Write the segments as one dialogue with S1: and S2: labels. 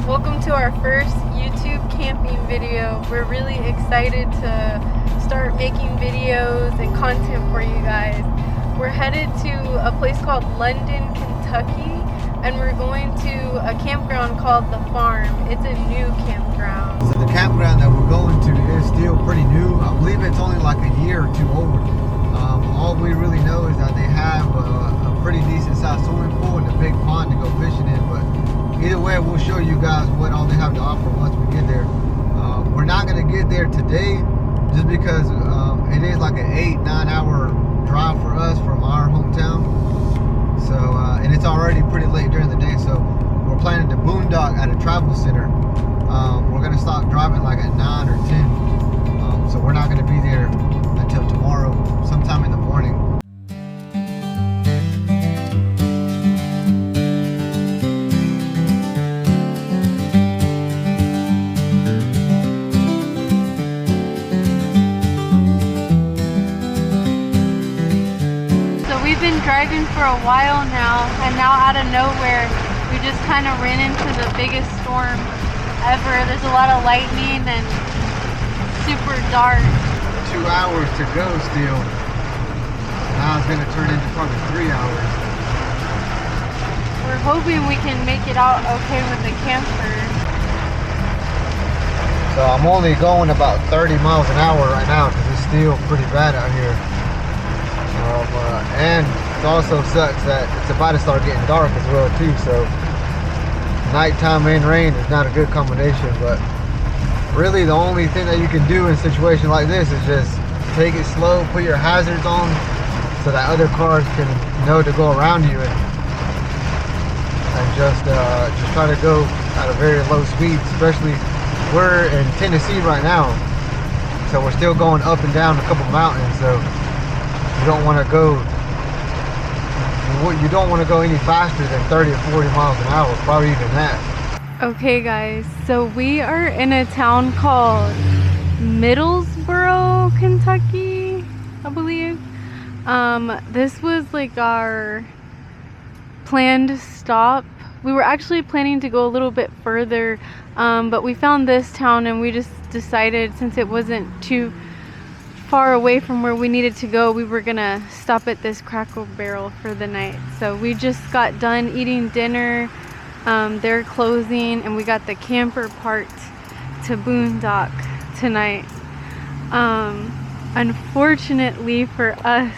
S1: Welcome to our first YouTube camping video. We're really excited to start making videos and content for you guys. We're headed to a place called London, Kentucky, and we're going to a campground called The Farm. It's a new campground.
S2: So the campground that we're going to is still pretty new. I believe it's only like a year or two old. All we really know is that they have a pretty decent sized swimming pool and a big pond to go fishing in, but either way, we'll show you guys what all they have to offer once we get there. We're not going to get there today just because it is like an 8-9 hour drive for us from our hometown. So, and it's already pretty late during the day, so we're planning to boondock at a travel center. We're going to stop driving like at 9 or 10. So we're not going to be there until tomorrow, sometime in the morning.
S1: We've been driving for a while now, and now out of nowhere we just kind of ran into the biggest storm ever. There's a lot of lightning and super dark.
S2: 2 hours to go still. Now it's going to turn into probably 3 hours.
S1: We're hoping we can make it out okay with the camper.
S2: So I'm only going about 30 miles an hour right now because it's still pretty bad out here. And it also sucks that it's about to start getting dark as well too, so nighttime and rain is not a good combination. But really the only thing that you can do in a situation like this is just take it slow, put your hazards on so that other cars can know to go around you, and just try to go at a very low speed. Especially we're in Tennessee right now, so we're still going up and down a couple mountains, so you don't want to go any faster than 30 or 40 miles an hour, probably even that.
S1: Okay guys, so we are in a town called Middlesboro, Kentucky, I believe. This was like our planned stop. We were actually planning to go a little bit further, but we found this town and we just decided, since it wasn't too far away from where we needed to go, we were gonna stop at this Cracker Barrel for the night. So we just got done eating dinner. They're closing, and we got the camper parked to boondock tonight. Unfortunately for us,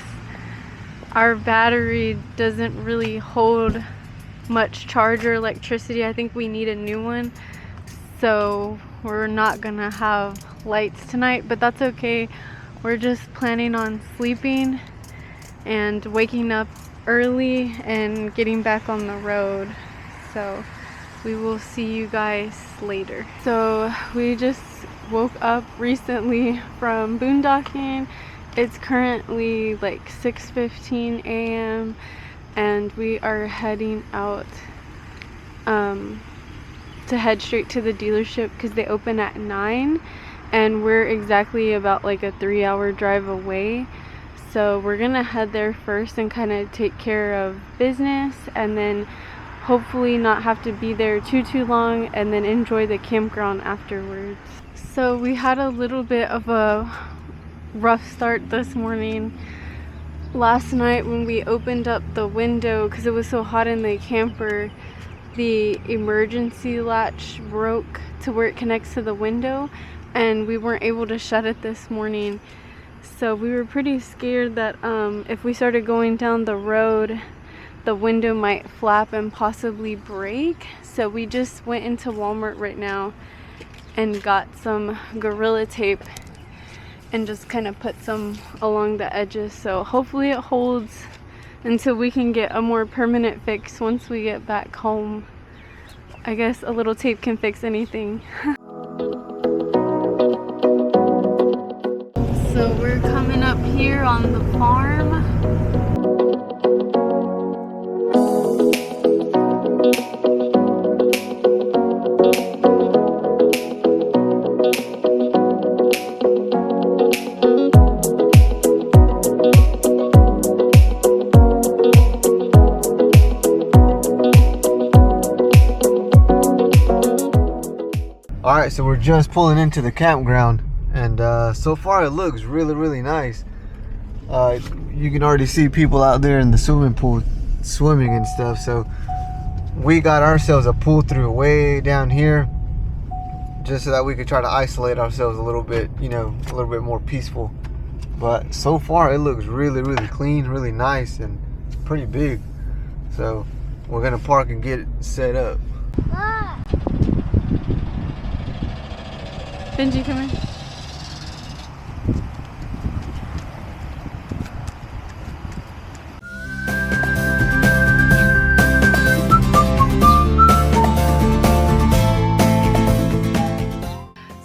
S1: our battery doesn't really hold much charger electricity. I think we need a new one, so we're not gonna have lights tonight, but that's okay. We're just planning on sleeping and waking up early and getting back on the road. So we will see you guys later. So we just woke up recently from boondocking. It's currently like 6:15 a.m. and we are heading out to head straight to the dealership because they open at 9. And we're exactly about like a 3-hour drive away, so we're gonna head there first and kind of take care of business, and then hopefully not have to be there too long, and then enjoy the campground afterwards. So we had a little bit of a rough start this morning. Last night when we opened up the window because it was so hot in the camper, the emergency latch broke to where it connects to the window, and we weren't able to shut it this morning. So we were pretty scared that if we started going down the road, the window might flap and possibly break. So we just went into Walmart right now and got some Gorilla Tape and just kind of put some along the edges. So hopefully it holds until we can get a more permanent fix once we get back home. I guess a little tape can fix anything. So we're coming up here on the farm.
S2: All right, so we're just pulling into the campground, and so far it looks really, really nice. You can already see people out there in the swimming pool swimming and stuff. So we got ourselves a pull through way down here, just so that we could try to isolate ourselves a little bit, you know, a little bit more peaceful. But so far it looks really, really clean, really nice, and pretty big. So we're gonna park and get it set up.
S1: Benji, come here.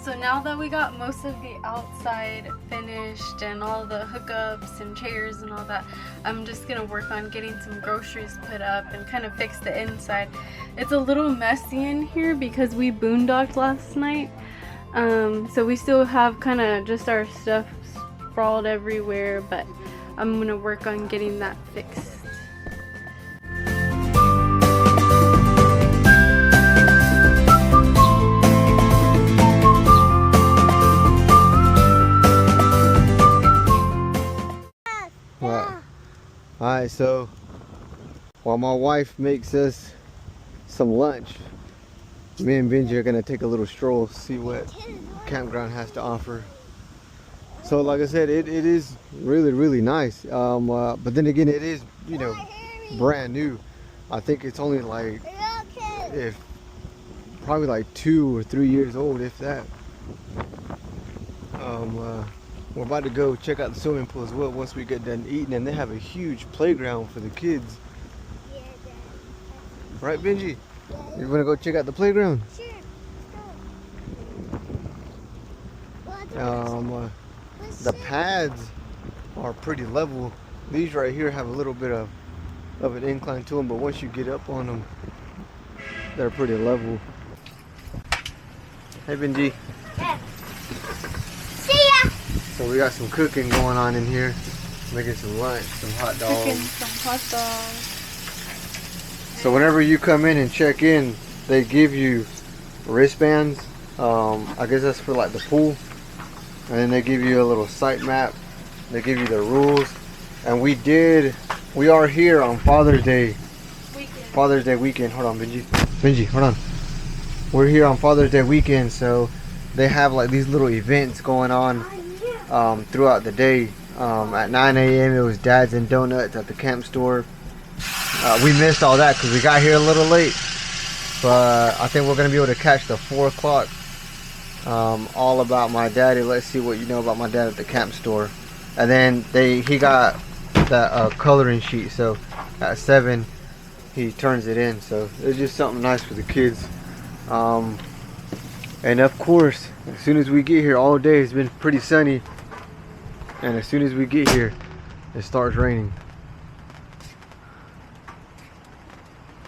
S1: So now that we got most of the outside finished and all the hookups and chairs and all that, I'm just gonna work on getting some groceries put up and kind of fix the inside. It's a little messy in here because we boondocked last night. So we still have kind of just our stuff sprawled everywhere, but I'm gonna work on getting that fixed.
S2: Alright, so while my wife makes us some lunch, me and Benji are gonna take a little stroll, see what campground has to offer. So like I said, it is really, really nice. But then again, it is, you know, brand new. I think it's only like, probably like 2 or 3 years old, if that. We're about to go check out the swimming pool as well once we get done eating, and they have a huge playground for the kids. Right, Benji? You wanna go check out the playground?
S3: Sure.
S2: The pads are pretty level. These right here have a little bit of an incline to them, but once you get up on them, they're pretty level. Hey, Benji.
S3: Yeah. See ya.
S2: So we got some cooking going on in here, making some lunch, some hot dogs.
S1: Cooking some hot dogs.
S2: So whenever you come in and check in, they give you wristbands. I guess that's for like the pool. And then they give you a little site map. They give you the rules. And we are here on Father's Day weekend. Hold on, Benji, hold on. We're here on Father's Day weekend, so they have like these little events going on throughout the day. At 9 a.m. it was Dads and Donuts at the camp store. We missed all that because we got here a little late, but I think we're gonna be able to catch the 4 o'clock. All about my daddy. Let's see what you know about my dad at the camp store. And then he got that coloring sheet, so at 7 he turns it in. So it's just something nice for the kids. And of course, as soon as we get here, all day it's been pretty sunny, and as soon as we get here it starts raining.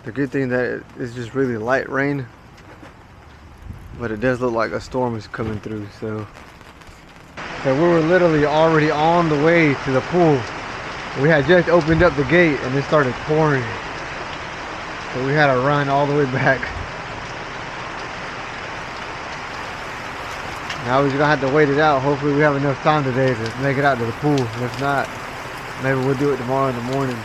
S2: The good thing that it's just really light rain, but it does look like a storm is coming through. So we were literally already on the way to the pool. We had just opened up the gate and it started pouring, so we had to run all the way back. Now we're just gonna have to wait it out. Hopefully we have enough time today to make it out to the pool, and if not, maybe we'll do it tomorrow in the morning.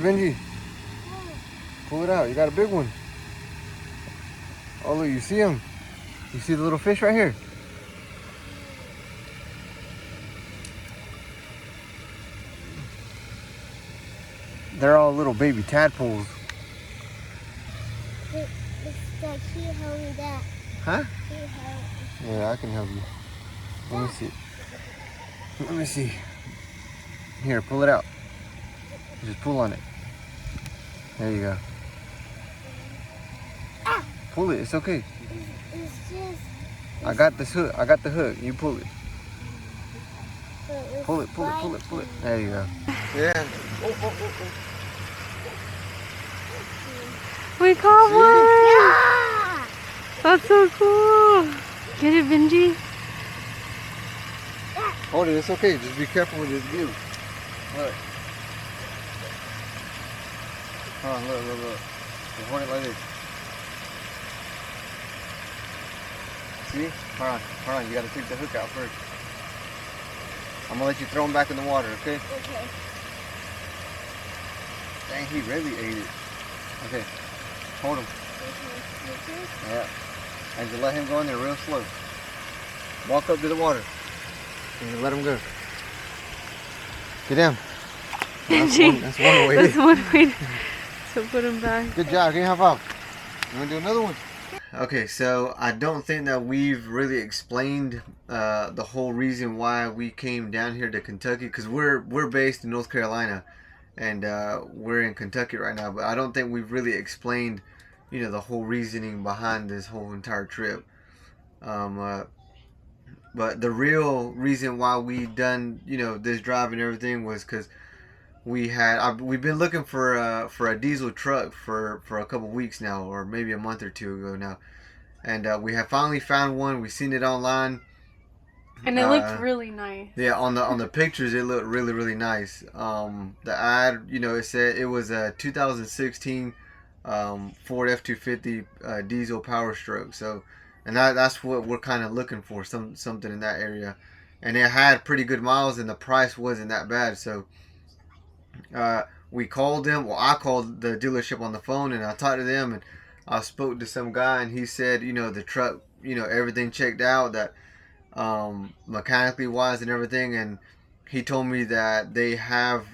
S2: Benji? Pull it out. You got a big one. Oh, look, you see him? You see the little fish right here? They're all little baby tadpoles.
S3: It's like he hold me that.
S2: Huh?
S3: He hold.
S2: Yeah, I can help you. Let me see. Let me see. Here, pull it out. Just pull on it. There you go.
S3: Ah!
S2: Pull it. It's okay.
S3: It's just.
S2: I got this hook. I got the hook. You pull it.
S3: It's
S2: Pull it. Pull it. Pull it. Pull it. There you go. Yeah.
S1: We caught
S2: See?
S1: one!
S3: Yeah!
S1: That's so cool! Get it, Benji?
S2: Hold it. It's okay. Just be careful with this view. Look. Hold on. Look. Look. Look. Just hold it like this. See? Hold on. Hold on. You gotta take the hook out first. I'm gonna let you throw him back in the water, okay?
S3: Okay.
S2: Dang, he really ate it. Okay. Hold him.
S3: Okay.
S2: Yeah. And just let him go in there real slow. Walk up to the water. And just let him go. Get down.
S1: Benji,
S2: That's one way.
S1: that's one way to put him back.
S2: Good job. Can you high five? You want to do another one? Okay, so I don't think that we've really explained the whole reason why we came down here to Kentucky, because we're based in North Carolina, and we're in Kentucky right now. But I don't think we've really explained, you know, the whole reasoning behind this whole entire trip. But the real reason why we done, you know, this drive and everything was because we've been looking for a diesel truck for a couple weeks now, or maybe a month or two ago now, and we have finally found one. We seen it online,
S1: And it looked really nice.
S2: yeah. On the pictures, it looked really nice. The ad, you know, it said it was a 2016 Ford F-250 diesel Power Stroke. So, and that's what we're kind of looking for, something in that area, and it had pretty good miles, and the price wasn't that bad. So we called them. Well, I called the dealership on the phone, and I talked to them, and I spoke to some guy, and he said, you know, the truck, you know, everything checked out, that mechanically wise and everything, and he told me that they have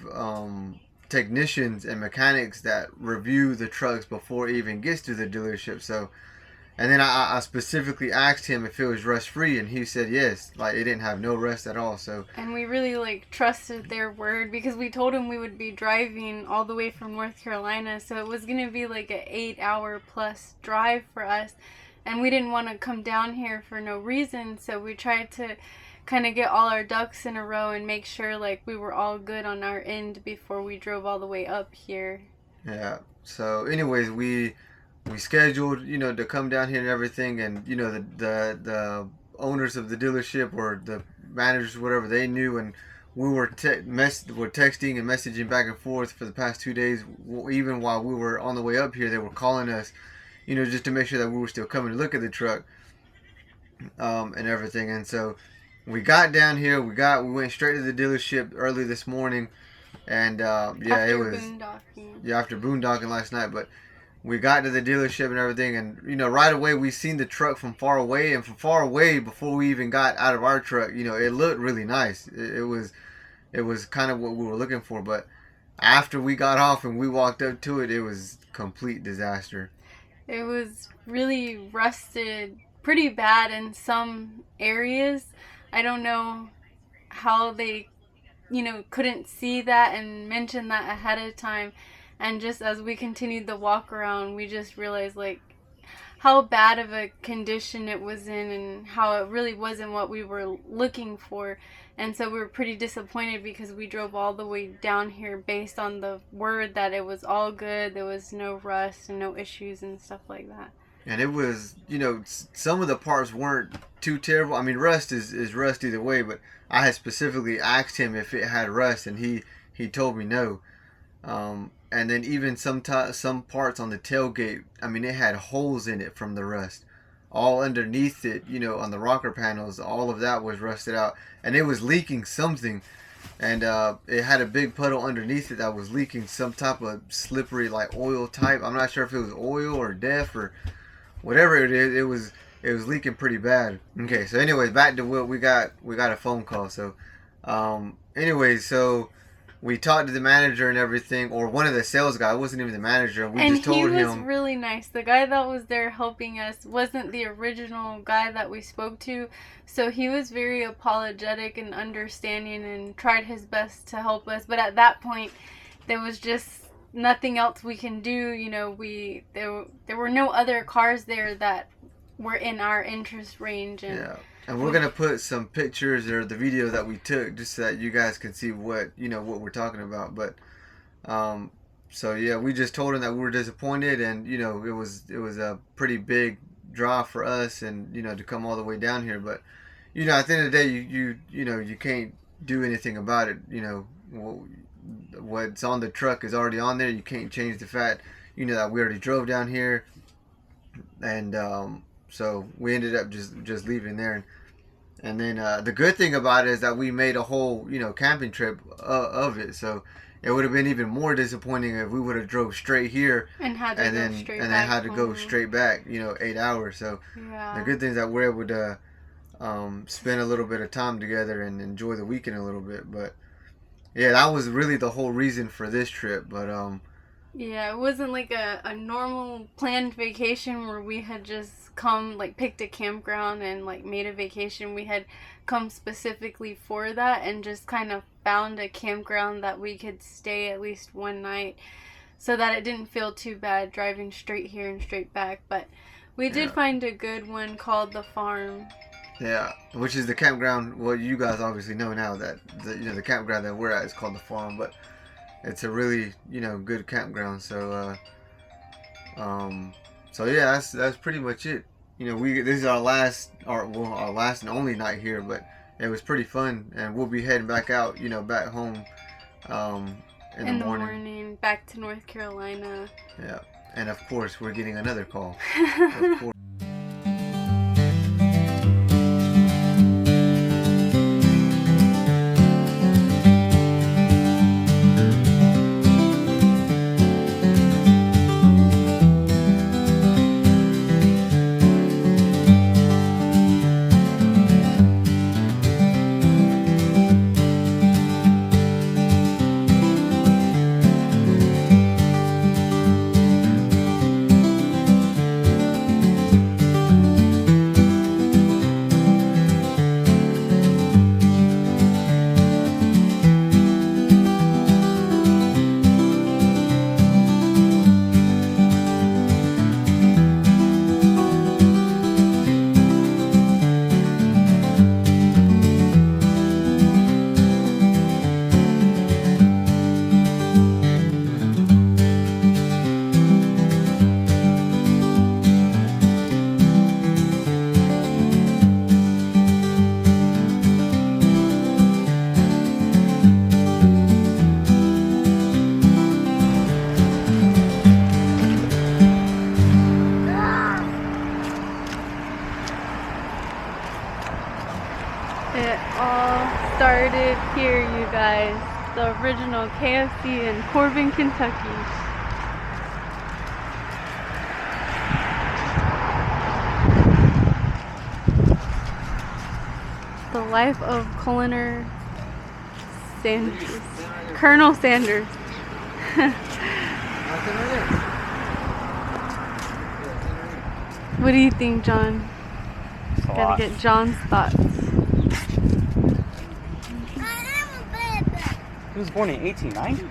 S2: technicians and mechanics that review the trucks before it even gets to the dealership. So, and then I specifically asked him if it was rust free, and he said yes, like it didn't have no rust at all. So,
S1: And we really like trusted their word, because we told them we would be driving all the way from North Carolina, so it was gonna be like an 8-hour plus drive for us, and we didn't want to come down here for no reason. So we tried to kind of get all our ducks in a row and make sure like we were all good on our end before we drove all the way up here.
S2: yeah. So, anyways, we scheduled, you know, to come down here and everything, and you know, the owners of the dealership, or the managers, whatever, they knew, and we were texting and messaging back and forth for the past 2 days. Even while we were on the way up here, they were calling us, you know, just to make sure that we were still coming to look at the truck, and everything. And so we got down here. We went straight to the dealership early this morning, and
S1: After boondocking.
S2: yeah, after boondocking last night. But we got to the dealership and everything, and you know, right away we seen the truck from far away, and from far away, before we even got out of our truck, you know, it looked really nice. It was kind of what we were looking for. But after we got off and we walked up to it, it was complete disaster.
S1: It was really rusted pretty bad in some areas. I don't know how they, you know, couldn't see that and mention that ahead of time. And just as we continued the walk around, we just realized like how bad of a condition it was in, and how it really wasn't what we were looking for. And so we were pretty disappointed, because we drove all the way down here based on the word that it was all good, there was no rust and no issues and stuff like that.
S2: And it was, you know, some of the parts weren't too terrible. I mean, rust is rust either way, but I had specifically asked him if it had rust, and he told me no. And then even some parts on the tailgate, I mean, it had holes in it from the rust. All underneath it, you know, on the rocker panels, all of that was rusted out, and it was leaking something. and it had a big puddle underneath it that was leaking some type of slippery like oil type. I'm not sure if it was oil or DEF or whatever it is. It was leaking pretty bad. Okay, so anyways, back to what we got a phone call. So anyways, so we talked to the manager and everything, or one of the sales guys. It wasn't even the manager. We just told him.
S1: And he was really nice. The guy that was there helping us wasn't the original guy that we spoke to, so he was very apologetic and understanding and tried his best to help us. But at that point, there was just nothing else we can do. You know, there were no other cars there that were in our interest range. And
S2: yeah. And we're gonna put some pictures or the video that we took just so that you guys can see what we're talking about. But so yeah, we just told him that we were disappointed, and it was a pretty big draw for us, and to come all the way down here. But at the end of the day, you can't do anything about it. What's on the truck is already on there. You can't change the fact that we already drove down here, and so we ended up just leaving there. And then the good thing about it is that we made a whole camping trip of it. So it would have been even more disappointing if we would have drove straight here
S1: and then
S2: had to go straight back 8 hours. So
S1: yeah.
S2: The good thing is that we're able to spend a little bit of time together and enjoy the weekend a little bit. But yeah, that was really the whole reason for this trip. But
S1: yeah, it wasn't like a normal planned vacation where we had just come, like, picked a campground and, like, made a vacation. We had come specifically for that and just kind of found a campground that we could stay at least one night so that it didn't feel too bad driving straight here and straight back. But we did find a good one called The Farm.
S2: Yeah, which is the campground. Well, you guys obviously know now that the campground that we're at is called The Farm, but it's a really good campground. So so yeah, that's pretty much it. This is our last and only night here, but it was pretty fun, and we'll be heading back out back home in the morning
S1: back to North Carolina.
S2: Yeah, and of course we're getting another call. Of course.
S1: It all started here, you guys. The original KFC in Corbin, Kentucky. The life of Colonel Sanders. Colonel Sanders. What do you think, John? Gotta get John's thoughts.
S4: He was born in 1890?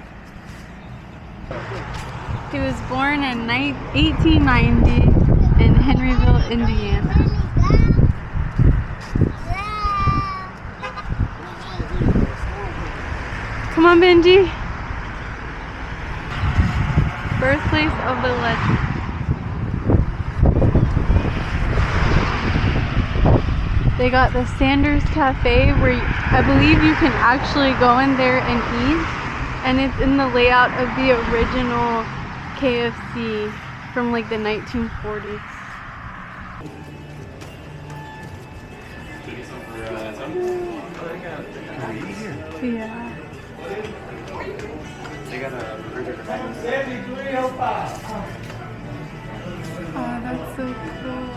S1: He was born in 1890 in Henryville, Indiana. Come on, Benji. Birthplace of the legend. They got the Sanders Cafe where I believe you can actually go in there and eat, and it's in the layout of the original KFC from like the 1940s. Yeah.
S4: They got a burger to back.
S1: Oh, that's so cool.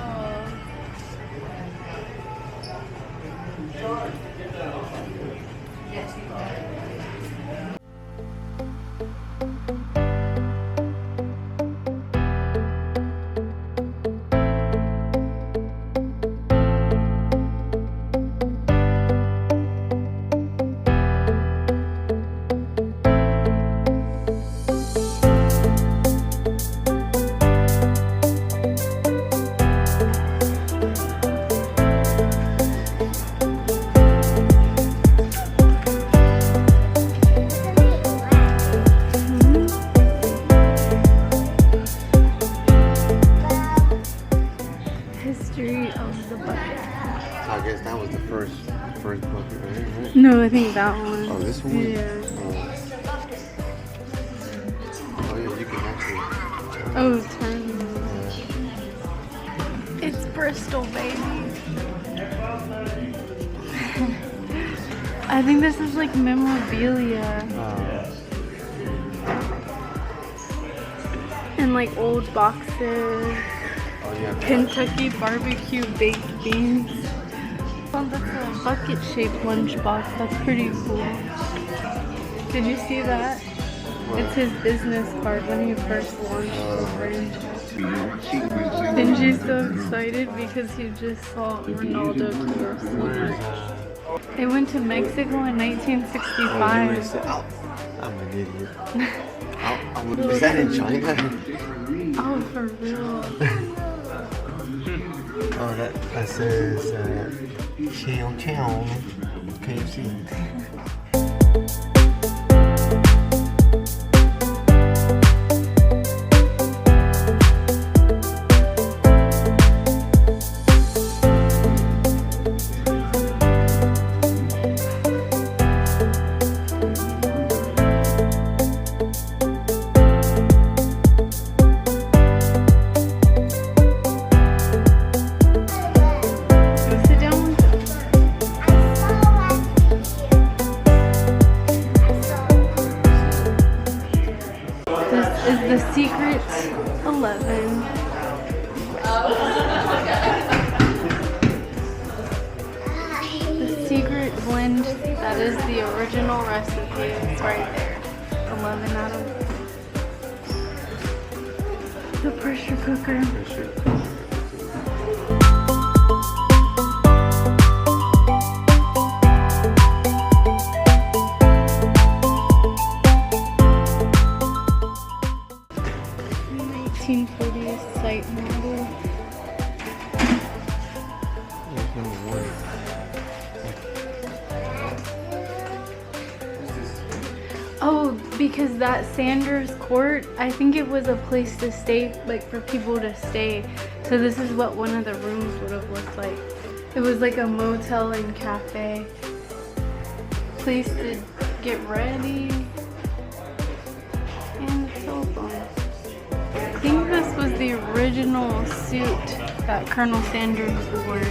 S1: History of the bucket.
S2: I guess that was the first bucket right?
S1: No, I think that one.
S2: Oh, this one?
S1: Yeah.
S2: Oh yeah, you can actually.
S1: Oh, turn. It's Bristol, baby. I think this is like memorabilia and like old boxes.
S2: Oh yeah.
S1: Kentucky barbecue baked beans. Oh, that's a bucket-shaped lunchbox. That's pretty cool. Did you see that? It's his business card when he first launched the franchise. And she's so excited because he just saw Ronaldo Torres. They went to Mexico in 1965.
S2: I'm an idiot. Is that in China?
S1: Oh, for real?
S2: Oh, that says Chow Chow KFC.
S1: The Secret 11. The secret blend, that is the original recipe. It's right there. 11 out of the pressure cooker. Site model. Oh, because that Sanders Court, I think it was a place to stay, like for people to stay. So this is what one of the rooms would have looked like. It was like a motel and cafe. Place to get ready. And cell phone. I think this was the original suit that Colonel Sanders wore.